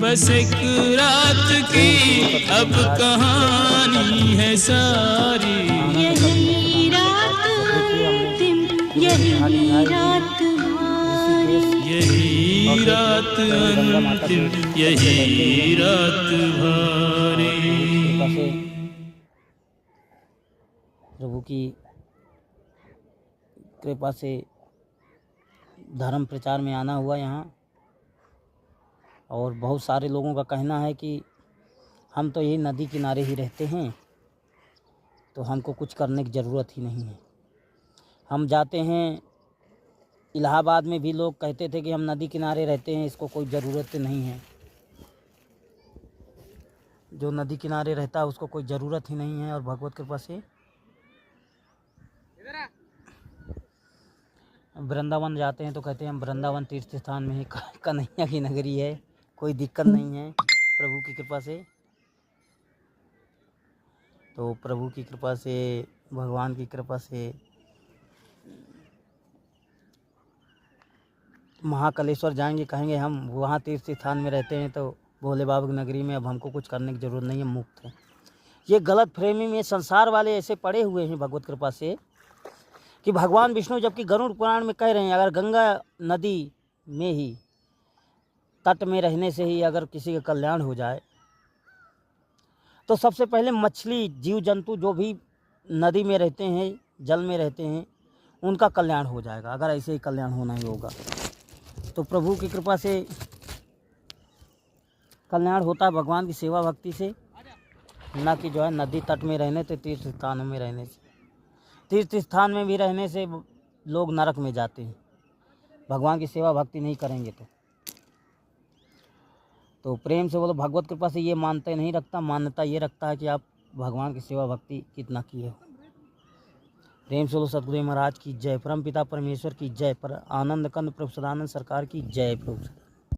बस एक रात की अब कहानी है सारी। यही रात अंतिम, यही रात भारी, यही रात अंतिम, यही रात भारी। प्रभु की कृपा से धर्म प्रचार में आना हुआ यहाँ, और बहुत सारे लोगों का कहना है कि हम तो यही नदी किनारे ही रहते हैं, तो हमको कुछ करने की ज़रूरत ही नहीं है। हम जाते हैं इलाहाबाद में भी लोग कहते थे कि हम नदी किनारे रहते हैं, इसको कोई ज़रूरत नहीं है। जो नदी किनारे रहता है उसको कोई ज़रूरत ही नहीं है। और भगवत कृपा से वृंदावन जाते हैं तो कहते हैं हम वृंदावन तीर्थ स्थान में ही कन्हैया की नगरी है, कोई दिक्कत नहीं है प्रभु की कृपा से। तो प्रभु की कृपा से, भगवान की कृपा से महाकालेश्वर जाएंगे, कहेंगे हम वहाँ तीर्थ स्थान में रहते हैं तो भोले बाबा की नगरी में अब हमको कुछ करने की ज़रूरत नहीं है, मुक्त है। ये गलत फ्रेमी में संसार वाले ऐसे पड़े हुए हैं भगवत कृपा से कि भगवान विष्णु जबकि गरुड़ पुराण में कह रहे हैं अगर गंगा नदी में ही तट में रहने से ही अगर किसी का कल्याण हो जाए तो सबसे पहले मछली जीव जंतु जो भी नदी में रहते हैं, जल में रहते हैं, उनका कल्याण हो जाएगा। अगर ऐसे ही कल्याण होना ही होगा तो प्रभु की कृपा से कल्याण होता है भगवान की सेवा भक्ति से, ना कि जो है नदी तट में रहने से, तीर्थ स्थानों में रहने से। तीर्थ स्थान में भी रहने से लोग नरक में जाते हैं, भगवान की सेवा भक्ति नहीं करेंगे तो प्रेम से बोलो भगवत कृपा से ये मानते नहीं रखता, मान्यता ये रखता है कि आप भगवान की सेवा भक्ति कितना किए हो। प्रेम से बोलो सतगुरु महाराज की जय, परम पिता परमेश्वर की जय, पर आनंद कंद प्रभु सदानंद सरकार की जय प्रभु।